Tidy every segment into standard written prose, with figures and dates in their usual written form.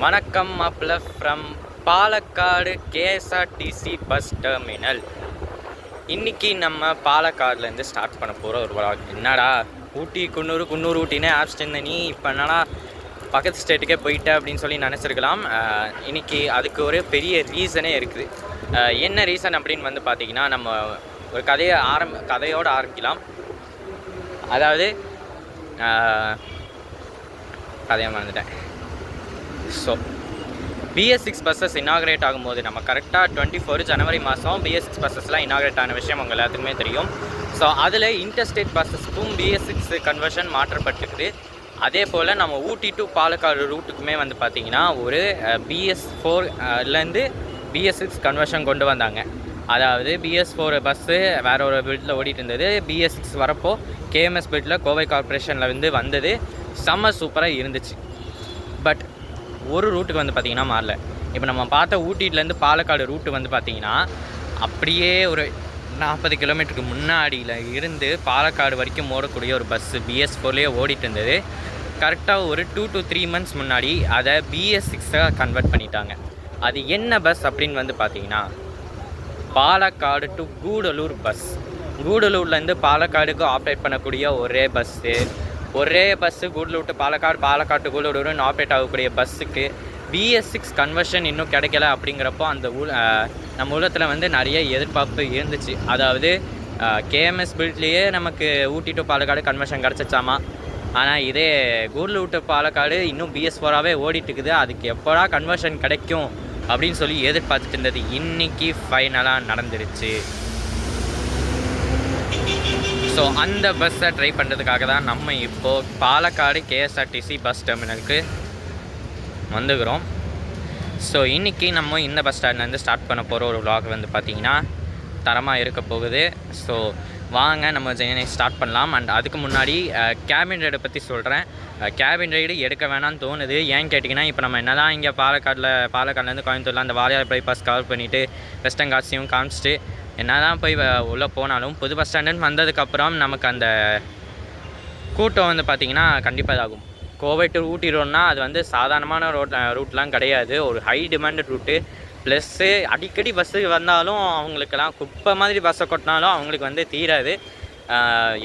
வணக்கம் மாப்பிள்ள from Palakkad KSRTC bus terminal. இன்றைக்கி நம்ம பாலக்காடுலேருந்து ஸ்டார்ட் பண்ண போகிற ஒரு vlog. என்னடா ஊட்டி குன்னூர் ஊட்டினே ஆப்ஸ்ட்டு நீ இப்போ என்னடா பக்கத்து ஸ்டேட்டுக்கே போயிட்ட அப்படின்னு சொல்லி நினச்சிருக்கலாம். இன்றைக்கி அதுக்கு ஒரு பெரிய ரீசனே இருக்குது. என்ன ரீசன் அப்படின்னு வந்து பார்த்திங்கன்னா, நம்ம ஒரு கதையோடு ஆரம்பிக்கலாம். அதாவது கதையை மறந்துட்டேன். ஸோ BS6 பஸ்ஸஸ் இனாக்ரேட் ஆகும்போது நம்ம கரெக்டாக 24 ஜனவரி மாதம் BS6 பஸ்ஸஸ்லாம் இனாக்ரேட் ஆன விஷயம் உங்கள் எல்லாத்துக்குமே தெரியும். ஸோ அதில் இன்டர்ஸ்டேட் பஸ்ஸஸ்க்கும் BS6 கன்வர்ஷன் மாற்றப்பட்டிருக்குது. அதே போல் நம்ம ஊட்டி டு பாலக்காடு ரூட்டுக்குமே வந்து பார்த்திங்கன்னா ஒரு BS4லேருந்து BS6 கன்வர்ஷன் கொண்டு வந்தாங்க. அதாவது BS4 பஸ்ஸு வேறு ஒரு பில்டில் ஓடிட்டு இருந்தது. BS6 வரப்போ KMS பில்டில் கோவை கார்பரேஷனில் வந்தது. செம்ம சூப்பராக இருந்துச்சு. பட் ஒரு ரூட்டுக்கு வந்து பார்த்திங்கன்னா மாறல. இப்போ நம்ம பார்த்த ஊட்டியிலேருந்து பாலக்காடு ரூட்டு வந்து பார்த்திங்கன்னா அப்படியே ஒரு 40 கிலோமீட்டருக்கு முன்னாடியில் இருந்து பாலக்காடு வரைக்கும் ஓடக்கூடிய ஒரு பஸ்ஸு BS4லேயே ஓடிட்டு இருந்தது. கரெக்டாக ஒரு 2 to 3 months முன்னாடி அதை BS6 கன்வெர்ட் பண்ணிட்டாங்க. அது என்ன பஸ் அப்படின்னு வந்து பார்த்திங்கன்னா பாலக்காடு டு கூடலூர் பஸ். கூடலூர்லேருந்து பாலக்காடுக்கு ஆப்ரேட் பண்ணக்கூடிய ஒரே bus Gudalur to Palakkad to கூடலூர்னு ஆப்ரேட் ஆகக்கூடிய பஸ்ஸுக்கு BS6 கன்வர்ஷன் இன்னும் கிடைக்கல. அப்படிங்கிறப்போ அந்த நம்ம உலகத்தில் நிறைய எதிர்பார்ப்பு இருந்துச்சு. அதாவது KMS பில்ட்லேயே நமக்கு ஊட்டி டு பாலக்காடு கன்வர்ஷன் கிடச்சிச்சாமா. ஆனால் இதே கூடலூர் டு பாலக்காடு இன்னும் BS4ஆகவே ஓடிட்டுருக்குது. அதுக்கு எப்போடா கன்வர்ஷன் கிடைக்கும் அப்படின்னு சொல்லி எதிர்பார்த்துட்டு இருந்தது. இன்றைக்கி ஃபைனலாக நடந்துருச்சு. ஸோ அந்த பஸ்ஸை ட்ரை பண்ணுறதுக்காக தான் நம்ம இப்போது பாலக்காடு KSRTC பஸ் டெர்மினலுக்கு வந்துக்கிறோம். ஸோ இன்றைக்கி நம்ம இந்த பஸ் ஸ்டாண்ட்லேருந்து ஸ்டார்ட் பண்ண போகிற ஒரு vlog வந்து பார்த்திங்கன்னா தரமாக இருக்க போகுது. ஸோ வாங்க நம்ம ஜெர்னி ஸ்டார்ட் பண்ணலாம். அண்ட் அதுக்கு முன்னாடி கேபின் ரைடை பற்றி சொல்கிறேன். கேபின் ரைடு எடுக்க வேணான்னு தோணுது. ஏன்னு கேட்டிங்கன்னா, இப்போ நம்ம என்ன தான் இங்கே பாலக்காடுலேருந்து கோயம்புத்தூரில் அந்த வாலியார் பைபாஸ் கவர் பண்ணிவிட்டு வெஸ்டர்ன் காட்ஸையும் காமிச்சிட்டு என்ன தான் போய் உள்ளே போனாலும் புது பஸ் ஸ்டாண்டுன்னு வந்ததுக்கப்புறம் நமக்கு அந்த கூட்டம் வந்து பார்த்திங்கன்னா கண்டிப்பாக இதாகும். கோவை டு ஊட்டி ரோடுனா அது சாதாரணமான ரூட்லாம் கிடையாது. ஒரு ஹை டிமாண்டட் ரூட்டு. ப்ளஸ்ஸு அடிக்கடி பஸ்ஸு வந்தாலும் அவங்களுக்கெல்லாம் குப்பை மாதிரி பஸ்ஸை கொட்டினாலும் அவங்களுக்கு தீராது.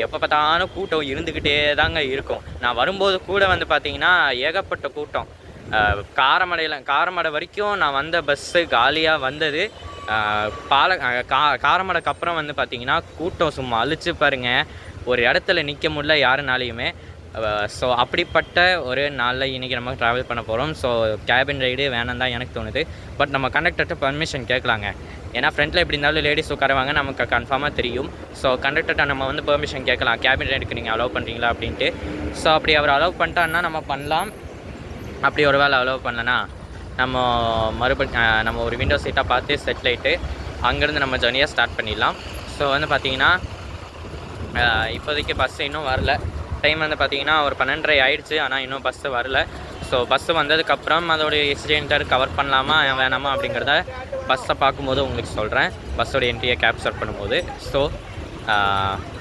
எப்போ பார்த்தாலும் கூட்டம் இருந்துக்கிட்டே தாங்க இருக்கும். நான் வரும்போது கூட வந்து பார்த்திங்கன்னா ஏகப்பட்ட கூட்டம். காரமடை வரைக்கும் நான் வந்த பஸ்ஸு காலியாக வந்தது. காரமடைக்கு அப்புறம் வந்து பார்த்திங்கன்னா கூட்டம் சும்மா அழிச்சு பாருங்கள். ஒரு இடத்துல நிற்க முடியல யாருனாலையுமே. ஸோ அப்படிப்பட்ட ஒரு நாளில் இன்றைக்கி நம்ம ட்ராவல் பண்ண போகிறோம். ஸோ கேபின் ரைடு வேணாம் தான் எனக்கு தோணுது. பட் நம்ம கண்டக்டர்கிட்ட பர்மிஷன் கேட்கலாங்க. ஏன்னா ஃப்ரண்ட்டில் எப்படி இருந்தாலும் லேடிஸ் உட்காருவாங்க, நமக்கு கன்ஃபார்மாக தெரியும். ஸோ கண்டக்டர்கிட்ட நம்ம பெர்மிஷன் கேட்கலாம், கேபின் ரைடுக்கு நீங்கள் அலோவ் பண்ணுறீங்களா அப்படின்ட்டு. ஸோ அப்படி அவர் அலோவ் பண்ணிட்டான்னா நம்ம பண்ணலாம். அப்படி ஒரு வேளை அலோவ் பண்ணலன்னா நம்ம ஒரு விண்டோ சீட்டாக பார்த்து செட்டில் ஆகிட்டு அங்கேருந்து நம்ம ஜர்னியை ஸ்டார்ட் பண்ணிடலாம். ஸோ பார்த்திங்கன்னா இப்போதைக்கு பஸ்ஸு இன்னும் வரல. டைம் பார்த்திங்கன்னா ஒரு 12:30 ஆகிடுச்சு. ஆனால் இன்னும் பஸ்ஸு வரல. ஸோ பஸ்ஸு வந்ததுக்கப்புறம் அதோடைய எக்ஸ்டெண்டர் கவர் பண்ணலாமா வேணாமா அப்படிங்கிறத பஸ்ஸை பார்க்கும்போது உங்களுக்கு சொல்கிறேன், பஸ்ஸோடைய என்ட்ரியை கேப்சர் பண்ணும்போது. ஸோ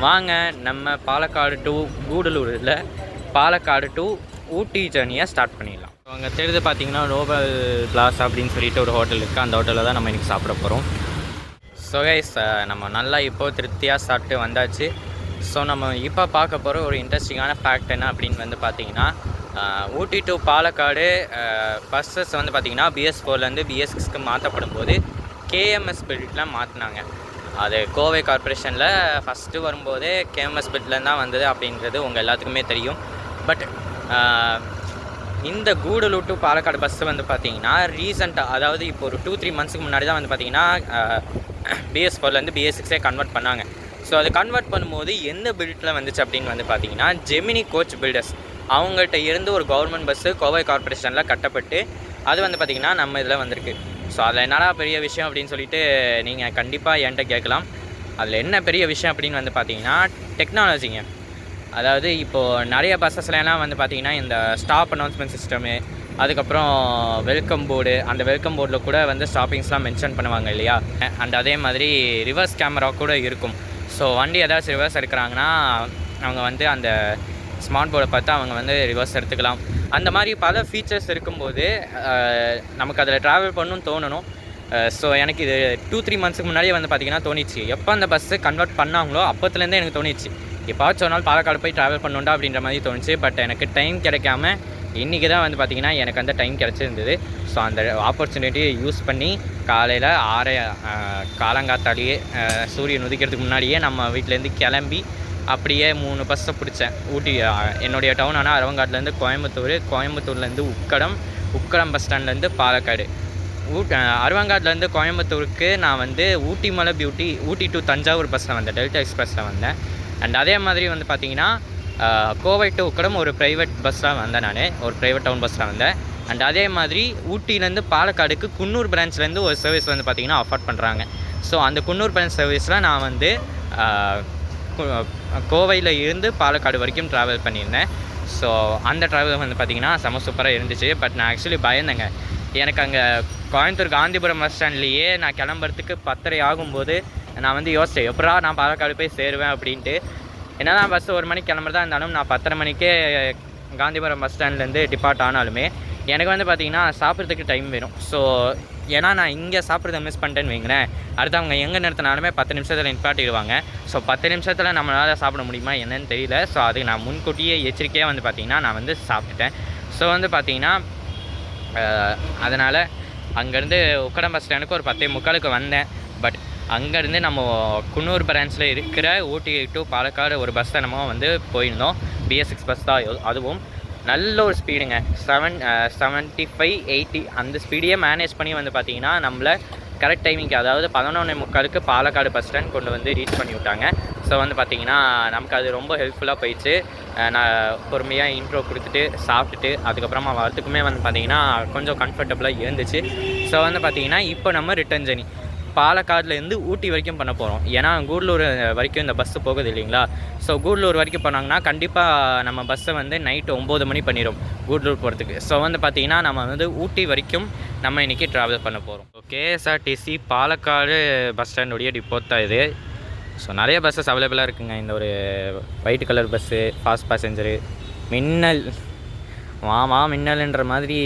வாங்க நம்ம பாலக்காடு டு கூடலூரில் பாலக்காடு டு ஊட்டி ஜர்னியை ஸ்டார்ட் பண்ணிடலாம். அங்கே தெரிஞ்சு பார்த்திங்கன்னா நோபல் பிளாஸ் அப்படின்னு சொல்லிட்டு ஒரு ஹோட்டல் இருக்குது. அந்த ஹோட்டலில் தான் நம்ம இன்றைக்கி சாப்பிட போகிறோம். ஸோ கைஸ், நம்ம நல்லா இப்போது திருப்தியாக சாப்பிட்டு வந்தாச்சு. ஸோ நம்ம இப்போ பார்க்க போகிற ஒரு இன்ட்ரெஸ்டிங்கான ஃபேக்ட் என்ன அப்படின்னு பார்த்திங்கன்னா, ஊட்டி டு பாலக்காடு பஸ்ஸஸ் பார்த்திங்கன்னா BS4லேருந்து BS6க்கு மாற்றப்படும் போது KMS பில்டில் மாற்றினாங்க. அது கோவை கார்பரேஷனில் ஃபஸ்ட்டு வரும்போதே KMS பில்ட்லேருந்து தான் வந்தது அப்படின்றது உங்கள் எல்லாத்துக்குமே தெரியும். பட் இந்த கூடலூர் டு பாலக்காடு பஸ்ஸு பார்த்திங்கன்னா ரீசெண்டாக, அதாவது இப்போ ஒரு 2-3 monthsக்கு முன்னாடி தான் பார்த்திங்கன்னா BS4லேருந்து BS6 கன்வெர்ட் பண்ணாங்க. ஸோ அது கன்வெர்ட் பண்ணும்போது எந்த பில்டில் வந்துச்சு அப்படின்னு பார்த்திங்கன்னா ஜெமினி கோச் பில்டர்ஸ் அவங்கள்ட்ட இருந்து ஒரு கவர்மெண்ட் பஸ்ஸு கோவை கார்பரேஷனில் கட்டப்பட்டு அது பார்த்திங்கன்னா நம்ம இதில் வந்திருக்கு. ஸோ அதில் என்னடா பெரிய விஷயம் அப்படின்னு சொல்லிட்டு நீங்கள் கண்டிப்பாக என்கிட்ட கேட்கலாம். அதில் என்ன பெரிய விஷயம் அப்படின்னு பார்த்திங்கன்னா டெக்னாலஜிங்க. அதாவது இப்போது நிறைய பஸ்ஸஸ்லாம் பார்த்திங்கன்னா இந்த ஸ்டாப் அனௌன்ஸ்மெண்ட் சிஸ்டமு, அதுக்கப்புறம் வெல்கம் போர்டு, அந்த வெல்கம் போர்டில் கூட ஸ்டாப்பிங்ஸ்லாம் மென்ஷன் பண்ணுவாங்க இல்லையா. அண்ட் அதே மாதிரி ரிவர்ஸ் கேமரா கூட இருக்கும். ஸோ வண்டி ஏதாச்சும் ரிவர்ஸ் எடுக்கிறாங்கன்னா அவங்க அந்த ஸ்மார்ட் போர்டை பார்த்து அவங்க ரிவர்ஸ் எடுத்துக்கலாம். அந்த மாதிரி பல ஃபீச்சர்ஸ் இருக்கும்போது நமக்கு அதில் ட்ராவல் பண்ணணும்னு தோணணும். ஸோ எனக்கு இது 2-3 மந்த்ஸுக்கு முன்னாடியே வந்து பார்த்திங்கன்னா தோணிச்சு. எப்போ அந்த பஸ்ஸு கன்வெர்ட் பண்ணாங்களோ அப்போத்துலேருந்தே எனக்கு தோணிச்சு எப்பாச்சும் ஒரு நாள் பாலக்காடு போய் ட்ராவல் பண்ணணுண்டா அப்படின்ற மாதிரி தோணுச்சு. பட் எனக்கு டைம் கிடைக்காம இன்றைக்கி தான் வந்து பார்த்திங்கன்னா எனக்கு அந்த டைம் கிடச்சிருந்தது. ஸோ அந்த ஆப்பர்ச்சுனிட்டியை யூஸ் பண்ணி காலையில் 6 காலங்காத்தாலேயே சூரியன் உதிக்கிறதுக்கு முன்னாடியே நம்ம வீட்டிலேருந்து கிளம்பி அப்படியே 3 பஸ்ஸை பிடிச்சேன். ஊட்டி என்னுடைய டவுனான அரவங்காட்டிலேருந்து கோயம்புத்தூர், கோயம்புத்தூர்லேருந்து உக்கடம் பஸ் ஸ்டாண்ட்லேருந்து பாலக்காடு. அரவங்காட்டிலேருந்து கோயம்புத்தூருக்கு நான் வந்து ஊட்டி மலை ஊட்டி டு தஞ்சாவூர் பஸ்ஸில் வந்தேன், டெல்டா எக்ஸ்பிரஸில் வந்தேன். அண்ட் அதே மாதிரி வந்து பார்த்திங்கன்னா கோவை டு உக்கடம் ஒரு ப்ரைவேட் பஸ்ஸாக வந்தேன், நான் ஒரு ப்ரைவேட் டவுன் பஸ்ஸில் வந்தேன். அண்ட் அதே மாதிரி ஊட்டிலேருந்து பாலக்காடுக்கு குன்னூர் பிரான்ச்லேருந்து ஒரு சர்வீஸ் வந்து பார்த்திங்கன்னா ஆஃபர் பண்ணுறாங்க. ஸோ அந்த குன்னூர் பிரான்ச் சர்வீஸில் நான் வந்து கோவையில் இருந்து பாலக்காடு வரைக்கும் ட்ராவல் பண்ணியிருந்தேன். ஸோ அந்த ட்ராவல் வந்து பார்த்திங்கன்னா செம சூப்பராக இருந்துச்சு. பட் நான் ஆக்சுவலி பயந்தேங்க. எனக்கு அங்கே கோயம்புத்தூர் காந்திபுரம் பஸ் ஸ்டாண்ட்லேயே நான் கிளம்புறதுக்கு 10:30 ஆகும்போது நான் வந்து யோசித்தேன் எப்படா நான் பாலக்காடு போய் சேருவேன் அப்படின்ட்டு. என்ன தான் பஸ் 1 மணிக்கு கிளம்புறதா இருந்தாலும் நான் 10:30 மணிக்கே காந்திபுரம் பஸ் ஸ்டாண்ட்லேருந்து டிபார்ட் ஆனாலுமே எனக்கு வந்து பார்த்திங்கன்னா சாப்பிட்றதுக்கு டைம் வேணும். ஸோ ஏன்னா நான் இங்கே சாப்பிட்றத மிஸ் பண்ணிட்டேன்னு வைங்களேன், அடுத்து அவங்க எங்கே நிறுத்தினாலுமே 10 நிமிஷத்தில் நிப்பாட்டிடுவாங்க. ஸோ 10 நிமிஷத்தில் நம்மளால் சாப்பிட முடியுமா என்னன்னு தெரியல. ஸோ அதுக்கு நான் முன்கூட்டியே எச்சரிக்கையாக வந்து பார்த்திங்கன்னா நான் வந்து சாப்பிட்டுட்டேன். ஸோ வந்து பார்த்திங்கன்னா அதனால் அங்கேருந்து உக்கடம் பஸ் ஸ்டாண்டுக்கு ஒரு 10:45 வந்தேன். பட் அங்கேருந்து நம்ம குன்னூர் பிரான்ச்சில் இருக்கிற ஊட்டி டு பாலக்காடு ஒரு பஸ் தான் நம்ம வந்து போயிருந்தோம். BS6 பஸ் தான், அதுவும் நல்ல ஒரு ஸ்பீடுங்க, 75-80 அந்த ஸ்பீடையே மேனேஜ் பண்ணி வந்து பார்த்திங்கன்னா நம்மளை கரெக்ட் டைமிங்க்கு, அதாவது 11:45 பாலக்காடு பஸ் ஸ்டாண்ட் கொண்டு வந்து ரீச் பண்ணி விட்டாங்க. ஸோ வந்து பார்த்திங்கன்னா நமக்கு அது ரொம்ப ஹெல்ப்ஃபுல்லாக போயிடுச்சு. நான் பொறுமையாக இன்ட்ரோ கொடுத்துட்டு சாப்பிட்டுட்டு அதுக்கப்புறமா வரத்துக்குமே வந்து பார்த்திங்கன்னா கொஞ்சம் கம்ஃபர்டபுளாக இருந்துச்சு. ஸோ வந்து பார்த்திங்கன்னா இப்போ நம்ம ரிட்டன் ஜர்னி பாலக்காடுலேருந்து ஊட்டி வரைக்கும் பண்ண போகிறோம். ஏன்னா கூடலூர் வரைக்கும் இந்த பஸ்ஸு போகுது இல்லைங்களா. ஸோ கூடலூர் வரைக்கும் போனாங்கன்னா கண்டிப்பாக நம்ம பஸ்ஸை வந்து நைட்டு 9 மணி பண்ணிடும் கூடலூர் போகிறதுக்கு. ஸோ வந்து பார்த்திங்கன்னா நம்ம வந்து ஊட்டி வரைக்கும் நம்ம இன்றைக்கி ட்ராவல் பண்ண போகிறோம். KSRTC பாலக்காடு பஸ் ஸ்டாண்டுடைய டிப்போட் தான் இது. ஸோ நிறைய பஸ்ஸஸ் அவைலபிளாக இருக்குங்க. இந்த ஒரு ஒயிட் கலர் பஸ்ஸு, ஃபாஸ்ட் பேசஞ்சரு, மின்னல் மின்னல்ன்ற மாதிரி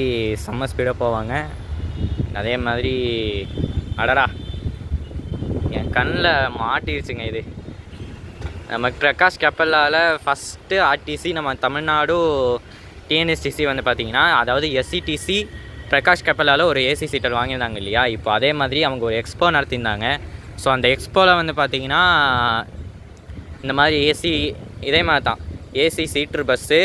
செம்ம ஸ்பீடாக போவாங்க. அதே மாதிரி அடடா என் கண்ணில் மாட்டிடுச்சுங்க. இது நம்ம பிரகாஷ் கப்பலால் ஃபஸ்ட்டு RTC நம்ம தமிழ்நாடு TNSTC வந்து பார்த்திங்கன்னா, அதாவது SCTC பிரகாஷ் கப்பலால் ஒரு AC சீட்டர் வாங்கியிருந்தாங்க இல்லையா. இப்போ அதே மாதிரி அவங்க ஒரு எக்ஸ்போ நடத்தியிருந்தாங்க. ஸோ அந்த எக்ஸ்போவில் வந்து பார்த்திங்கன்னா இந்த மாதிரி இதே மாதிரி தான் AC சீட்ரு பஸ்ஸு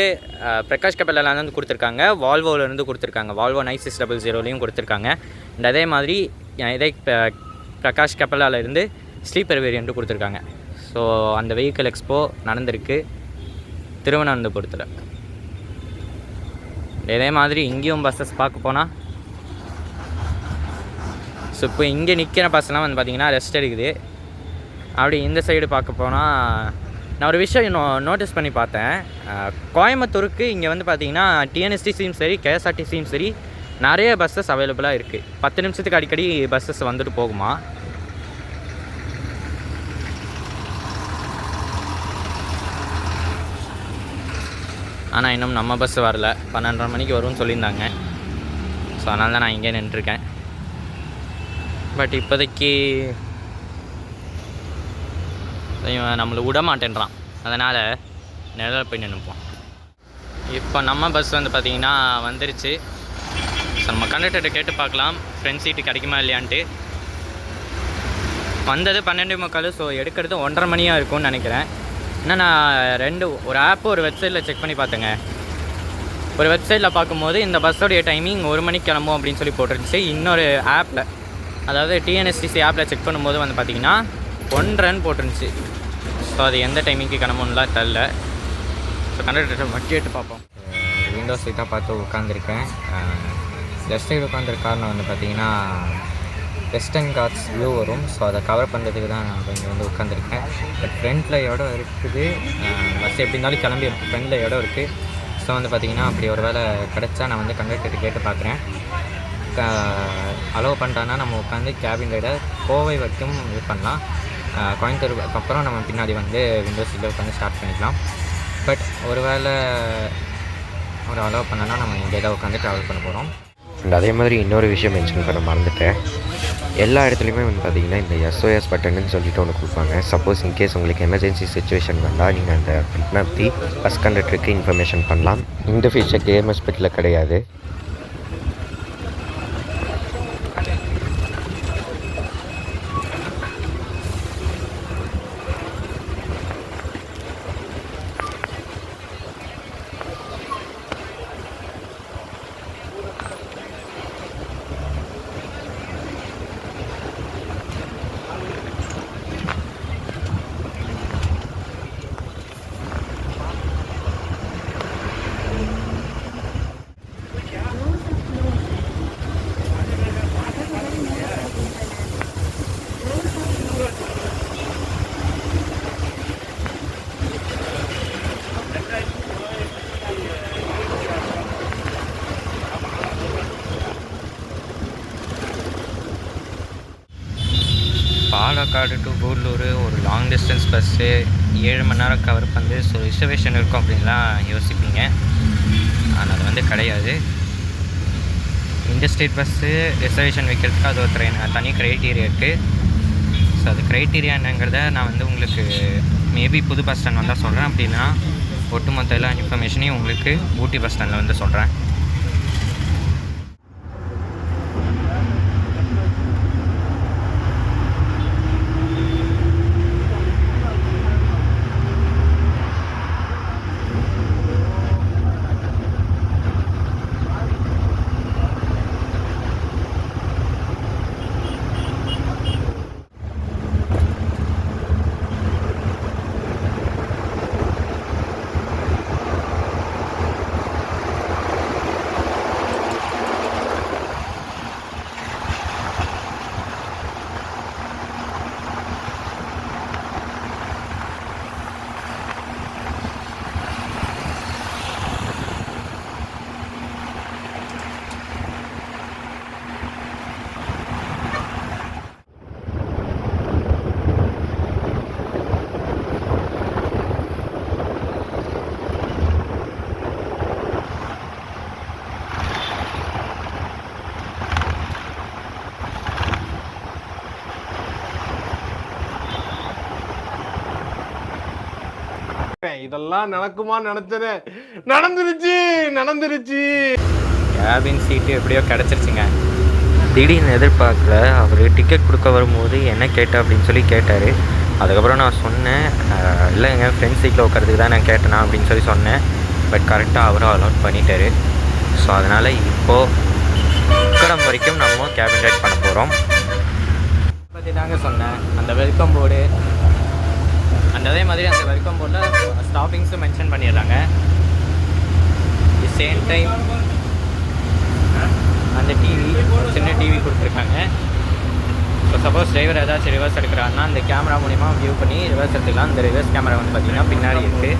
பிரகாஷ் கப்பலால் வந்து கொடுத்துருக்காங்க, வால்வோலேருந்து கொடுத்துருக்காங்க, வால்வோ 9600லையும் கொடுத்துருக்காங்க. அண்ட் அதே மாதிரி இதே பிரகாஷ் கப்பலால் இருந்து ஸ்லீப்பர் வேரியண்ட்டு கொடுத்துருக்காங்க. ஸோ அந்த வெஹிக்கிள் எக்ஸ்போ நடந்திருக்கு திருவனந்தபுரத்தில். இதே மாதிரி இங்கேயும் பஸ்ஸஸ் பார்க்க போனால், ஸோ இப்போ இங்கே நிற்கிற பஸ்ஸெலாம் வந்து பார்த்திங்கன்னா ரெஸ்ட் எடுக்குது. அப்படி இந்த சைடு பார்க்க போனால் நான் ஒரு விஷயம் நோட்டீஸ் பண்ணி பார்த்தேன். கோயம்புத்தூருக்கு இங்கே வந்து பார்த்திங்கன்னா TNSTCயும் சரி KSRTCயும் சரி நிறைய பஸ்ஸஸ் அவைலபிளாக இருக்குது. 10 நிமிஷத்துக்கு அடிக்கடி பஸ்ஸஸ் வந்துட்டு போகுமா. ஆனால் இன்னும் நம்ம பஸ்ஸு வரல, 12:30 மணிக்கு வரும்னு சொல்லியிருந்தாங்க. ஸோ அதனால தான் நான் இங்கே நின்றுருக்கேன். பட் இப்போதைக்கு நம்மளை விட மாட்டேன்றான், அதனால் நிழல் போய் நின்றுப்போம். இப்போ நம்ம பஸ் வந்து பார்த்திங்கன்னா வந்துருச்சு. ஸோ நம்ம கண்டக்டர்கிட்ட கேட்டு பார்க்கலாம் ஃப்ரெண்ட் சீட்டு கிடைக்குமா இல்லையான்ட்டு. வந்தது 12:45. ஸோ எடுக்கிறது 1:30 மணியாக இருக்கும்னு நினைக்கிறேன். ஏன்னா நான் ஒரு ஆப்பு ஒரு வெப்சைட்டில் செக் பண்ணி பார்த்தேங்க. ஒரு வெப்சைட்டில் பார்க்கும்போது இந்த பஸ்ஸோடைய டைமிங் 1 மணிக்கு கிளம்பும் அப்படின்னு சொல்லி போட்டுருந்துச்சு. இன்னொரு ஆப்பில், அதாவது TNSTC ஆப்பில் செக் பண்ணும்போது வந்து பார்த்திங்கன்னா 1:30 போட்டுருந்துச்சு. ஸோ அது எந்த டைமிங்க்கு கிளம்பும்லாம் தெரில. ஸோ கண்டக்டர்கிட்ட கேட்டு பார்ப்போம். விண்டோ சீட்டாக பார்த்து உட்காந்துருக்கேன். லெஃப்ட் சைடு உட்காந்துருக்க காரணம் வந்து பார்த்திங்கன்னா வெஸ்டர்ன் காட்ஸ் வியூ வரும். ஸோ அதை கவர் பண்ணுறதுக்கு தான் நான் இங்கே வந்து உட்காந்துருக்கேன். பட் ஃப்ரண்ட்டில் இடம் இருக்குது, பஸ் எப்படி இருந்தாலும் கிளம்பி ஃப்ரண்ட்டில் இடம் இருக்குது. ஸோ வந்து பார்த்திங்கன்னா அப்படி ஒரு வேளை கிடச்சா நான் வந்து கண்டக்டர்கிட்ட கேட்டு பார்க்குறேன். அலோவ் பண்ணிட்டான்னா நம்ம உட்காந்து கேபின் ரைடை கோவை வரைக்கும் இது பண்ணலாம். கோயம்புத்தூருக்கு அப்புறம் நம்ம பின்னாடி வந்து விண்டோ சீட்டில் உட்காந்து ஸ்டார்ட் பண்ணிக்கலாம். பட் ஒரு வேளை ஒரு அலோவ் பண்ணனா நம்ம இங்கே தான் உட்காந்து ட்ராவல் பண்ண போகிறோம். அண்ட் அதே மாதிரி இன்னொரு விஷயம் மென்ஷன் பண்ண மறந்துட்டேன். எல்லா இடத்துலையுமே வந்து பார்த்திங்கன்னா இந்த SOS பட்டன்னு சொல்லிட்டு ஒன்று கொடுப்பாங்க. சப்போஸ் இன்கேஸ் உங்களுக்கு எமர்ஜென்சி சுச்சுவேஷன் வந்தால் நீங்கள் அந்த பட்டனை பற்றி பஸ் கண்டக்டருக்கு இன்ஃபர்மேஷன் பண்ணலாம். இந்த ஃபீச்சர் KMS பெட்டில் கிடையாது. பாலக்காடு டு கூடலூர் ஒரு லாங் டிஸ்டன்ஸ் பஸ்ஸு 7 மணி நேரம் கவர் பண்ணி ஸோ ரிசர்வேஷன் இருக்கும் அப்படின்லாம் யோசிப்பீங்க. ஆனால் அது வந்து கிடையாது. இன்டர்ஸ்டேட் பஸ்ஸு ரிசர்வேஷன் வைக்கிறதுக்கு அது ஒரு தனி க்ரைட்டீரியா இருக்குது. ஸோ அது க்ரைட்டீரியா என்னங்கிறத நான் வந்து உங்களுக்கு மேபி புது பஸ் ஸ்டாண்ட் வந்தால் சொல்கிறேன். அப்படின்னா ஒட்டுமொத்த எல்லா இன்ஃபர்மேஷனையும் உங்களுக்கு ஊட்டி பஸ் ஸ்டாண்டில் வந்து சொல்கிறேன். இதெல்லாம் நடக்குமா நினைச்சது நடந்துருச்சு. கேபின் சீட்டு எப்படியோ கிடச்சிருச்சுங்க. திடீர்னு எதிர்பார்க்கல. அவர் டிக்கெட் கொடுக்க வரும்போது என்ன கேட்டேன் அப்படின்னு சொல்லி கேட்டார். அதுக்கப்புறம் நான் சொன்னேன், இல்லைங்க ஃப்ரெண்ட் சீட்டில் உட்காரதுக்கு தான் நான் கேட்டேனா அப்படின்னு சொல்லி சொன்னேன். பட் கரெக்டாக அவரும் அலோட் பண்ணிட்டார். ஸோ அதனால் இப்போது உக்கடம் வரைக்கும் நம்ம கேபின் ரைட் பண்ண போகிறோம். பற்றி தாங்க சொன்னேன். அந்த வெல்கம் போர்டு அண்ட் அதே மாதிரி அந்த வெல்கம் போர்டில் ஸ்டாப்பிங்ஸும் மென்ஷன் பண்ணிடுறாங்க. தி சேம் டைம் அந்த டிவி சின்ன டிவி கொடுத்துருக்காங்க. இப்போ சப்போஸ் டிரைவர் ஏதாச்சும் ரிவர்ஸ் எடுக்கிறாங்கன்னா அந்த கேமரா மூலிமா வியூ பண்ணி ரிவர்ஸ் எடுத்துக்கலாம். இந்த ரிவர்ஸ் கேமரா வந்து பார்த்திங்கன்னா பின்னாடி இருக்குது.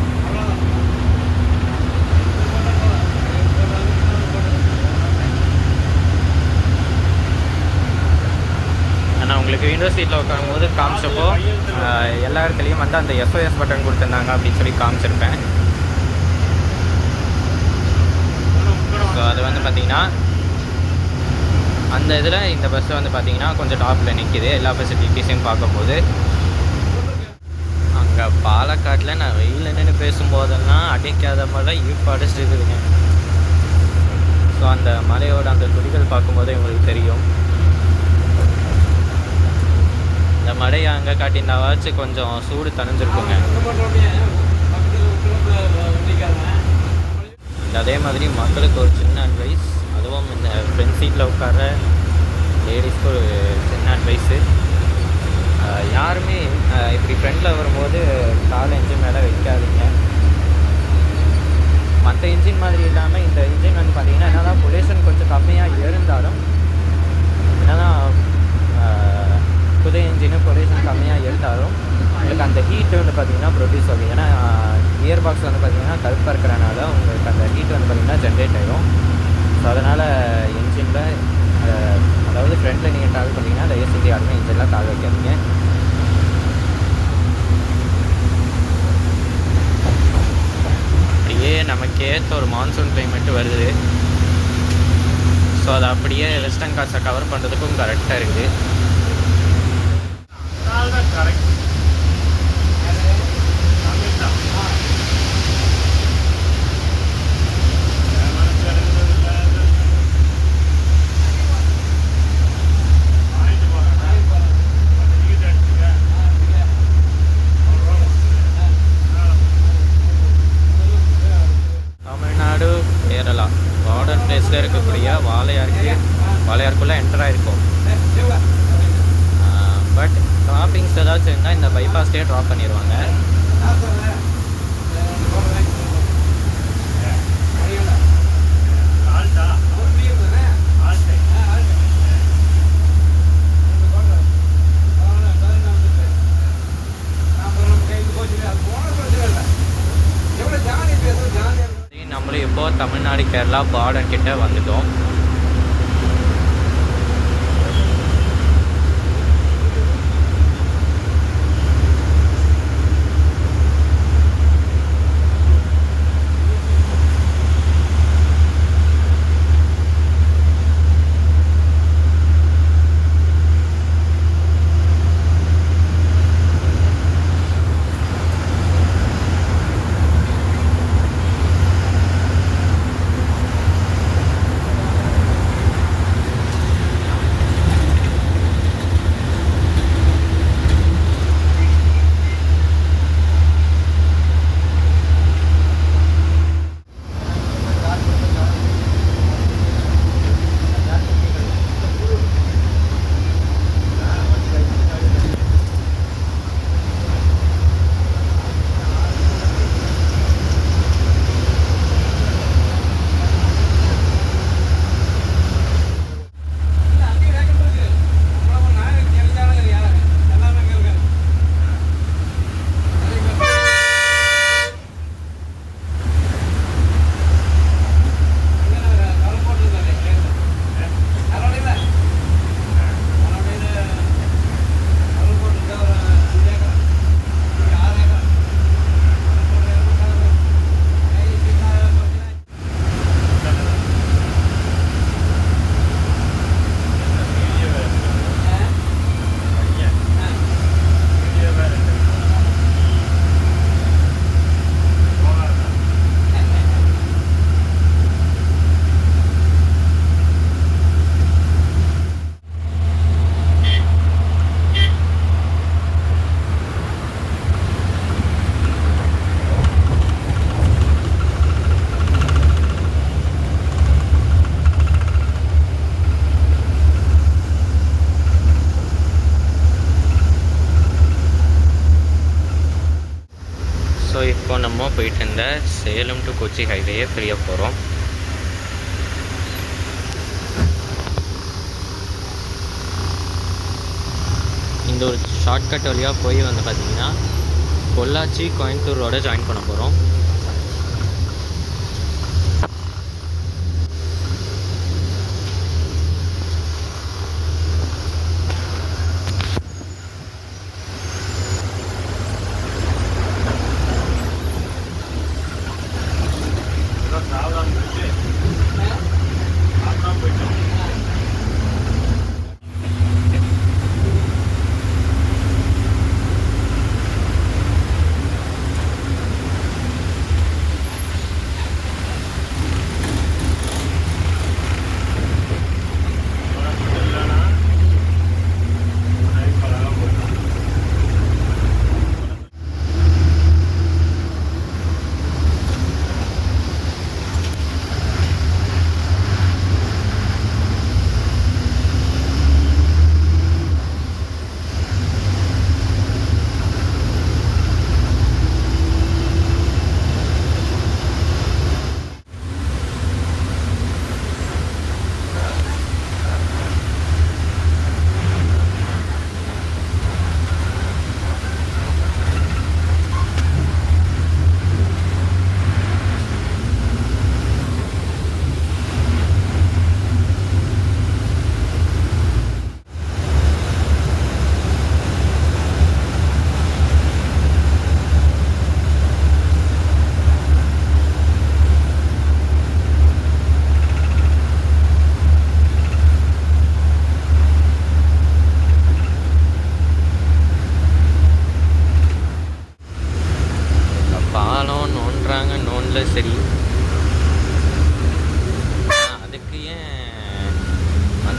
ஆனால் உங்களுக்கு விண்டோ சீட்டில் உட்காரும்போது காமிச்சப்போ எல்லா இடத்துலையும் வந்து அந்த SOS பட்டன் கொடுத்துருந்தாங்க அப்படின்னு சொல்லி காமிச்சிருப்பேன். ஸோ அது வந்து பார்த்திங்கன்னா அந்த இதில் இந்த பஸ்ஸை வந்து பார்த்திங்கன்னா கொஞ்சம் டாப்பில் நிற்கிது எல்லா ஃபெசிலிட்டிஸையும் பார்க்கும்போது. அங்கே பாலக்காட்டில் நான் வெயில் நின்று பேசும்போதெல்லாம் அடிக்காத மழை இப்போ அடிச்சிருக்குதுங்க. ஸோ அந்த மலையோட அந்த துளிகள் பார்க்கும்போது உங்களுக்கு தெரியும். இந்த மழையை அங்கே காட்டியிருந்தாவாச்சும் கொஞ்சம் சூடு தணிஞ்சிருக்குங்க. அதே மாதிரி மக்களுக்கு ஒரு சின்ன அட்வைஸ், அதுவும் இந்த ஃப்ரண்ட் சீட்டில் உட்கார லேடிஸ்க்கு ஒரு சின்ன அட்வைஸு. யாருமே இப்படி ஃப்ரண்டில் வரும்போது காலை இன்ஜின் மேலே வைக்காதீங்க. மற்ற இன்ஜின் மாதிரி இல்லாமல் இந்த இன்ஜின் வந்து பார்த்திங்கன்னா என்னதான் பொல்யூஷன் கொஞ்சம் கம்மியாக இருந்தாலும், என்னதான் புதிய இன்ஜினு பொல்யூஷன் கம்மியாக இருந்தாலும் உங்களுக்கு அந்த ஹீட்டு வந்து பார்த்திங்கன்னா ப்ரொடியூஸ் ஆகும். ஏன்னா கியர் பாக்ஸ் வந்து பார்த்திங்கன்னா கருப்பாக இருக்கிறனால உங்களுக்கு அந்த ஹீட் வந்து பார்த்திங்கன்னா ஜென்ரேட் ஆகிடும். ஸோ அதனால் இன்ஜினில் அதாவது ஃப்ரண்ட்டில் நீங்கள் ட்ராவல் பண்ணிங்கன்னா தயவு செஞ்சு யாருமே இன்ஜின்லாம் கால் வைக்காதீங்க. அப்படியே நமக்கு ஏற்ற ஒரு மான்சூன் கிளைமேட்டு வருது. ஸோ அது அப்படியே வெஸ்டர்ன் காட்ஸை கவர் பண்ணுறதுக்கும் கரெக்டாக இருக்குது. தமிழ்நாடு கேரளா பார்டர் பிளேஸில் இருக்கக்கூடிய வாளையாருக்குள்ளே என்டர் ஆகிருக்கும். பட் ட்ராப்பிங்ஸ் ஏதாச்சும் இருந்தால் இந்த பைபாஸ்லேயே ட்ராப் பண்ணிடுவாங்க. நம்மளும் இப்போ தமிழ்நாடு கேரளா பார்டர் கிட்ட வந்துட்டோம். ஸோ இப்போ நம்ம போயிட்டு இருந்த சேலம் டு கொச்சி ஹைவேயே ஃப்ரீயாக போகிறோம். இந்த ஒரு ஷார்ட்கட் வழியாக போய் வந்து பார்த்திங்கன்னா பொள்ளாச்சி கோயம்புத்தூர் ரோட ஜாயின் பண்ண போகிறோம்.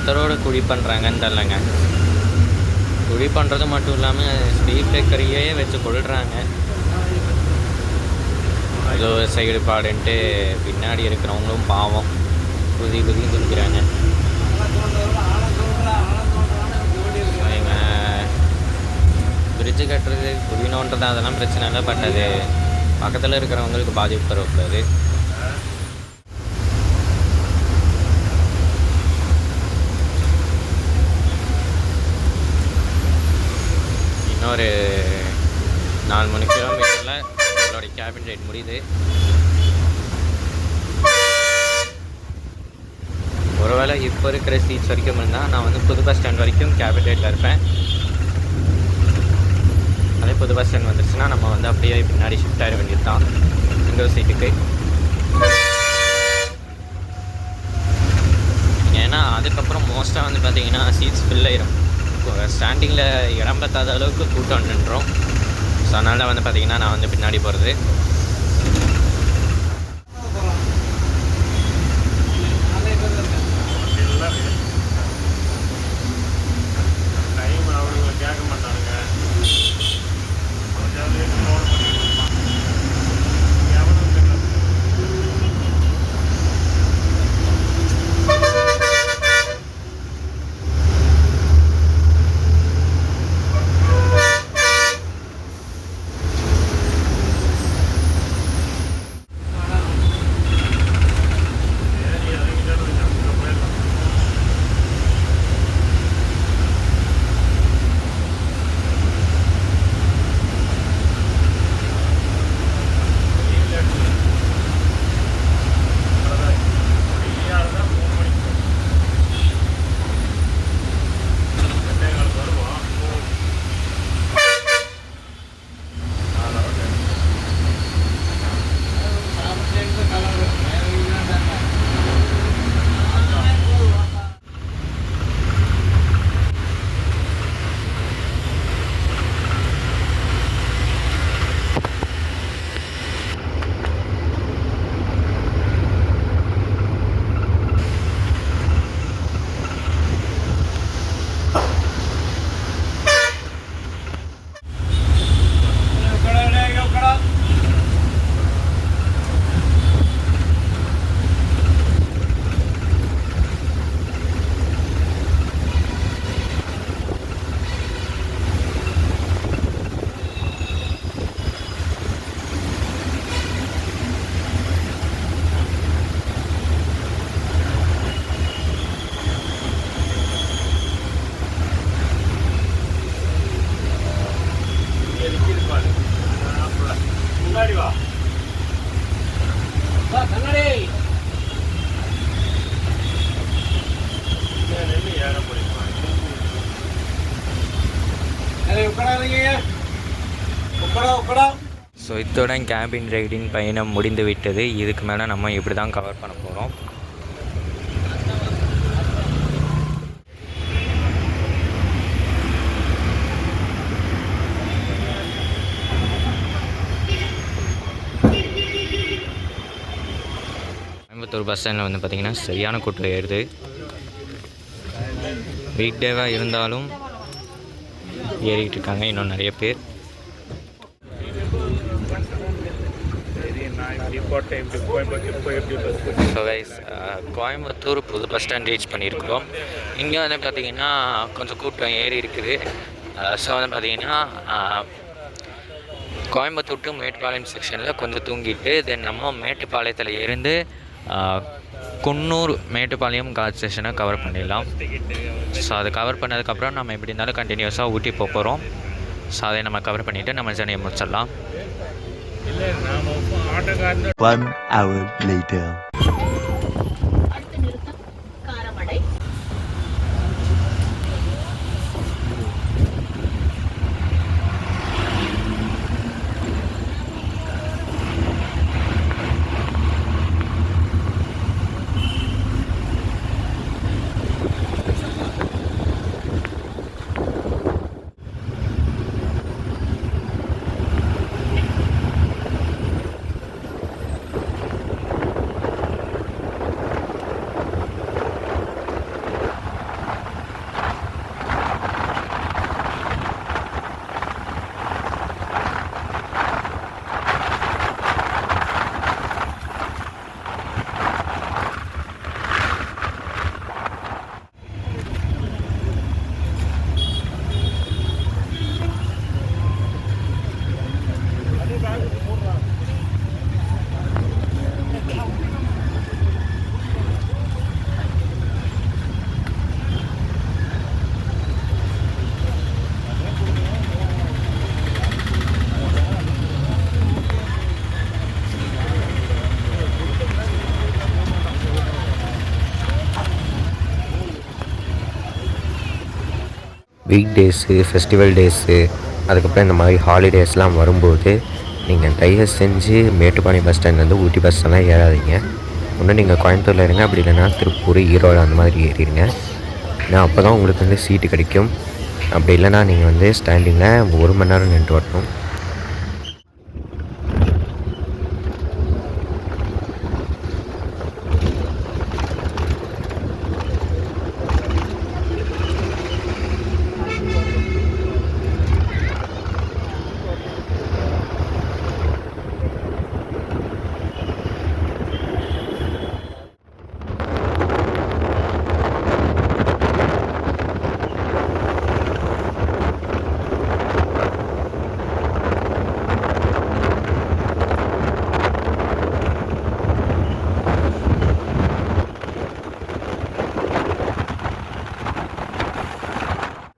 எத்தரோட குழி பண்ணுறாங்கன்னு தெரிலங்க. குழி பண்ணுறது மட்டும் இல்லாமல் ஸ்பீட் பிரேக்கரையே வச்சு கொள்கிறாங்க. ஏதோ சைடு பாடுன்ட்டு பின்னாடி இருக்கிறவங்களும் பாவம் குதி குதிக்கிறாங்க. பிரிட்ஜு கட்டுறது குழி நோண்டுறது அதெல்லாம் பிரச்சனை இல்லை. பட் அது பக்கத்தில் இருக்கிறவங்களுக்கு பாதிப்பு தரக்கூடாது. இன்னொரு 4-3 கிலோமீட்டரில் நம்மளுடைய கேபின் ரைட் முடியுது. ஒருவேளை இப்போ இருக்கிற சீட்ஸ் வரைக்கும் இருந்தால் நான் வந்து புது பஸ் ஸ்டாண்ட் வரைக்கும் கேபின் ரைட்டில் இருப்பேன். அதே புது பஸ் ஸ்டாண்ட் வந்துருச்சுன்னா நம்ம வந்து அப்படியே பின்னாடி ஷிஃப்ட் ஆகிட வேண்டியது தான் விண்டோ சீட்டுக்கு. ஏன்னா அதுக்கப்புறம் மோஸ்ட்டாக வந்து பார்த்திங்கன்னா சீட்ஸ் ஃபில் ஆயிரும். ஸ்டாண்டிங்கில் இடம் பத்தாத அளவுக்கு கூட்டம் நின்றோம். ஸோ அதனால் வந்து பார்த்திங்கன்னா நான் வந்து பின்னாடி போகிறது. ஸோ இதோட கேபின் ரைடின் பயணம் முடிந்து விட்டது. இதுக்கு மேலே நம்ம இப்படி தான் கவர் பண்ண போகிறோம். கோயம்புத்தூர் பஸ் ஸ்டாண்டில் வந்து பார்த்திங்கன்னா சரியான கூட்டம் ஏறுது. வீக் டேவாக இருந்தாலும் ஏறிக்கிட்டு இருக்காங்க இன்னும் நிறைய பேர். ஸோ கைஸ், கோயம்புத்தூர் புது பஸ் ஸ்டாண்ட் ரீச் பண்ணியிருக்கிறோம். இங்கே வந்து பார்த்திங்கன்னா கொஞ்சம் கூட்டம் ஏறி இருக்குது. ஸோ வந்து பார்த்திங்கன்னா கோயம்புத்தூர் டு மேட்டுப்பாளையம் செக்ஷனில் கொஞ்சம் தூங்கிட்டு தென் நம்ம மேட்டுப்பாளையத்தில் இருந்து குன்னூர் மேட்டுப்பாளையம் கார் ஸ்டேஷனை கவர் பண்ணிடலாம். ஸோ அதை கவர் பண்ணதுக்கப்புறம் நம்ம எப்படி இருந்தாலும் கண்டினியூஸாக ஊட்டி போக போகிறோம். ஸோ அதை நம்ம கவர் பண்ணிவிட்டு நம்ம ஜர்னியை முடிச்சிடலாம். 1 hour later. Week days, festival days, அதுக்கப்புறம் இந்த மாதிரி ஹாலிடேஸ்லாம் வரும்போது நீங்கள் தயவு செஞ்சு மேட்டுப்பாளையம் பஸ் ஸ்டாண்ட்லேருந்து ஊட்டி பஸ் எல்லாம் ஏறாதீங்க. ஒன்று நீங்கள் கோயம்புத்தூரில் இருங்க, அப்படி இல்லைன்னா திருப்பூர், ஈரோடு அந்த மாதிரி ஏறிடுங்க. ஏன்னா அப்போ தான் உங்களுக்கு வந்து சீட்டு கிடைக்கும். அப்படி இல்லைன்னா நீங்கள் வந்து ஸ்டாண்டிங்கில் 1 மணி நேரம் நின்று வரணும்.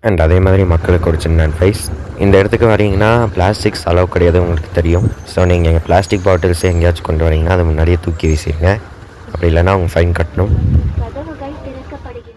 அண்ட் அதே மாதிரி மக்களுக்கு ஒரு சின்ன அட்வைஸ், இந்த இடத்துக்கு வரீங்கன்னா பிளாஸ்டிக்ஸ் அலோவ் கிடையாது, உங்களுக்கு தெரியும். ஸோ நீங்கள் எங்கள் பிளாஸ்டிக் பாட்டில்ஸ் எங்கேயாச்சும் கொண்டு வரீங்கன்னா அதை முன்னாடியே தூக்கி வீசிடுங்க. அப்படி இல்லைன்னா அவங்க ஃபைன் கட்டணும். கதவுகள் திறக்கப்படுகின்றன.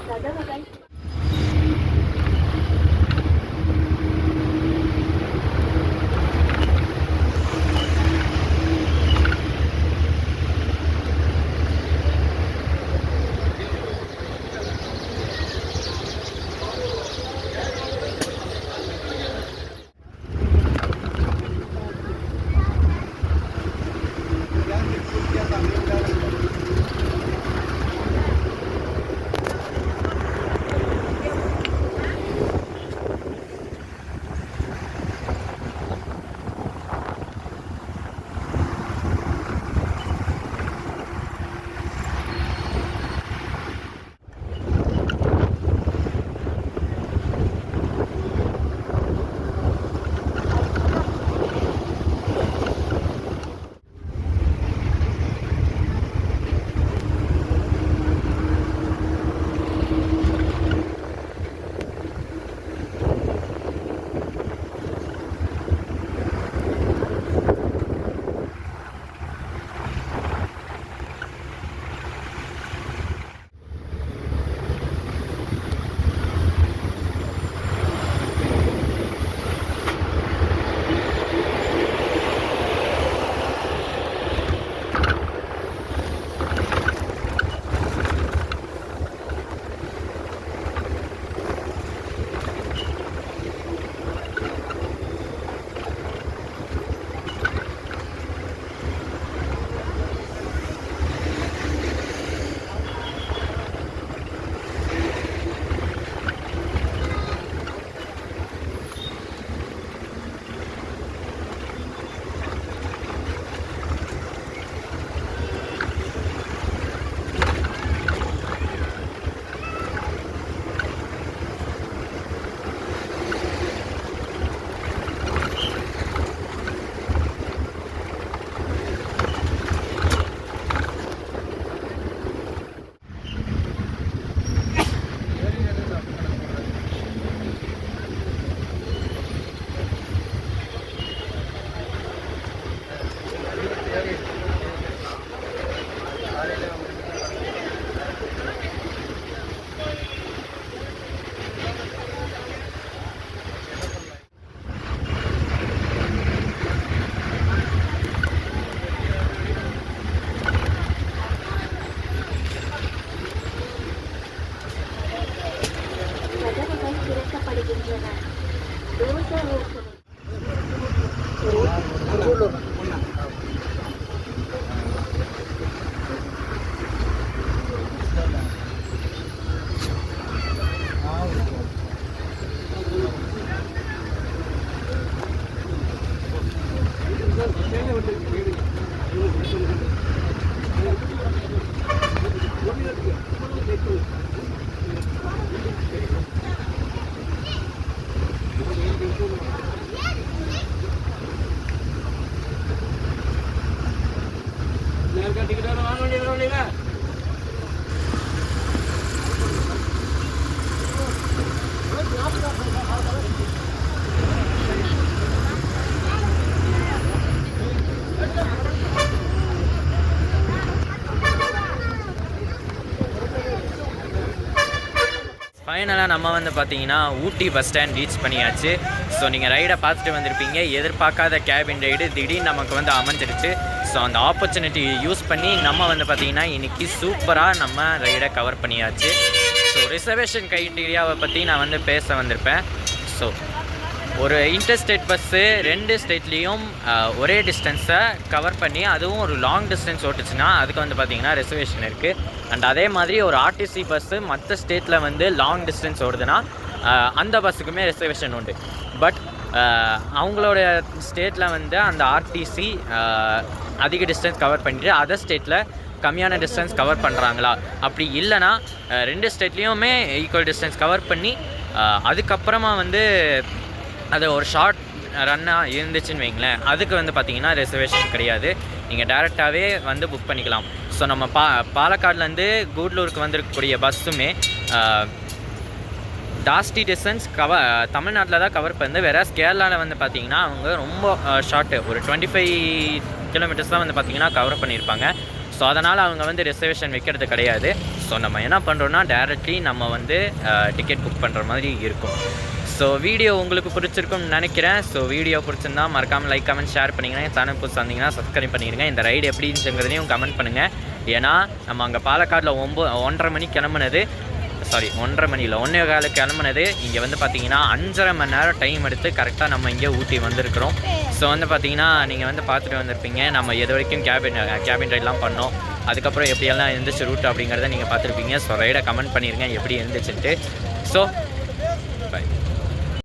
கதவுகள் திறக்கப்படுகின்றன. Doors are opening. ஃபைனலாக நம்ம வந்து பார்த்தீங்கன்னா ஊட்டி பஸ் ஸ்டாண்ட் ரீச் பண்ணியாச்சு. ஸோ நீங்கள் ரைடை பார்த்துட்டு வந்திருப்பீங்க. எதிர்பார்க்காத கேபின் ரைடு திடீர்னு நமக்கு வந்து அமைஞ்சிருச்சு. ஸோ அந்த ஆப்பர்ச்சுனிட்டி யூஸ் பண்ணி நம்ம வந்து பார்த்திங்கன்னா இன்றைக்கி சூப்பராக நம்ம ரைடை கவர் பண்ணியாச்சு. ஸோ ரிசர்வேஷன் க்ரைட்டீரியாவை பற்றி நான் வந்து பேச வந்திருப்பேன். ஸோ ஒரு இன்டர்ஸ்டேட் பஸ்ஸு 2 ஸ்டேட்லேயும் ஒரே டிஸ்டன்ஸை கவர் பண்ணி அதுவும் ஒரு லாங் டிஸ்டன்ஸ் ஓட்டுச்சுன்னா அதுக்கு வந்து பார்த்திங்கன்னா ரிசர்வேஷன் இருக்குது. அண்ட் அதே மாதிரி ஒரு ஆர்டிசி பஸ்ஸு மற்ற ஸ்டேட்டில் வந்து லாங் டிஸ்டன்ஸ் ஓடுதுன்னா அந்த பஸ்ஸுக்குமே ரிசர்வேஷன் உண்டு. பட் அவங்களோட ஸ்டேட்டில் வந்து அந்த ஆர்டிசி அதிக டிஸ்டன்ஸ் கவர் பண்ணிட்டு அதர் ஸ்டேட்டில் கம்மியான டிஸ்டன்ஸ் கவர் பண்ணுறாங்களா, அப்படி இல்லைனா 2 ஸ்டேட்லேயுமே ஈக்குவல் டிஸ்டன்ஸ் கவர் பண்ணி அதுக்கப்புறமா வந்து அது ஒரு ஷார்ட் ரன்னாக இருந்துச்சுன்னு வைங்களேன், அதுக்கு வந்து பார்த்திங்கன்னா ரிசர்வேஷன் கிடையாது. நீங்கள் டேரெக்டாகவே வந்து புக் பண்ணிக்கலாம். ஸோ நம்ம பாலக்காட்லேருந்து கூடலூருக்கு வந்திருக்கக்கூடிய பஸ்ஸுமே ஜாஸ்தி டிஸ்டன்ஸ் தமிழ்நாட்டில் தான் கவர் பண்ணு. வேறு கேரளாவில் வந்து பார்த்திங்கன்னா அவங்க ரொம்ப ஷார்ட்டு ஒரு 25 கிலோமீட்டர்ஸ் தான் வந்து பார்த்திங்கன்னா கவர் பண்ணியிருப்பாங்க. ஸோ அதனால் அவங்க வந்து ரிசர்வேஷன் வைக்கிறது கிடையாது. ஸோ நம்ம என்ன பண்ணுறோன்னா டேரெக்ட்லி நம்ம வந்து டிக்கெட் புக் பண்ணுற மாதிரி இருக்கும். ஸோ வீடியோ உங்களுக்கு பிடிச்சிருக்கும்னு நினைக்கிறேன். ஸோ வீடியோ பிடிச்சிருந்தா மறக்காமல் லைக் கமெண்ட் ஷேர் பண்ணிங்கன்னா, சேனல் புதுசாக இருந்தீங்கன்னா சப்ஸ்கிரைப் பண்ணிடுங்க. இந்த ரைடு எப்படிங்கிறதையும் கமெண்ட் பண்ணுங்கள். ஏன்னா நம்ம அங்கே பாலக்காடில் 1:30 மணிக்கு கிளம்புனது, 1:30 மணி இல்லை 1:15 கிளம்புனது. இங்கே வந்து பார்த்தீங்கன்னா 5.5 மணி நேரம் டைம் எடுத்து கரெக்டாக நம்ம இங்கே ஊட்டி வந்திருக்கிறோம். ஸோ வந்து பார்த்தீங்கன்னா நீங்கள் வந்து பார்த்துட்டு வந்திருப்பீங்க நம்ம எது வரைக்கும் கேபின் ரைட்லாம் பண்ணோம், அதுக்கப்புறம் எப்படியெல்லாம் இருந்துச்சு ரூட் அப்படிங்கிறத நீங்கள் பார்த்துருப்பீங்க. ஸோ ரைடை கமெண்ட் பண்ணிடுங்க எப்படி இருந்துச்சுன்ட்டு. ஸோ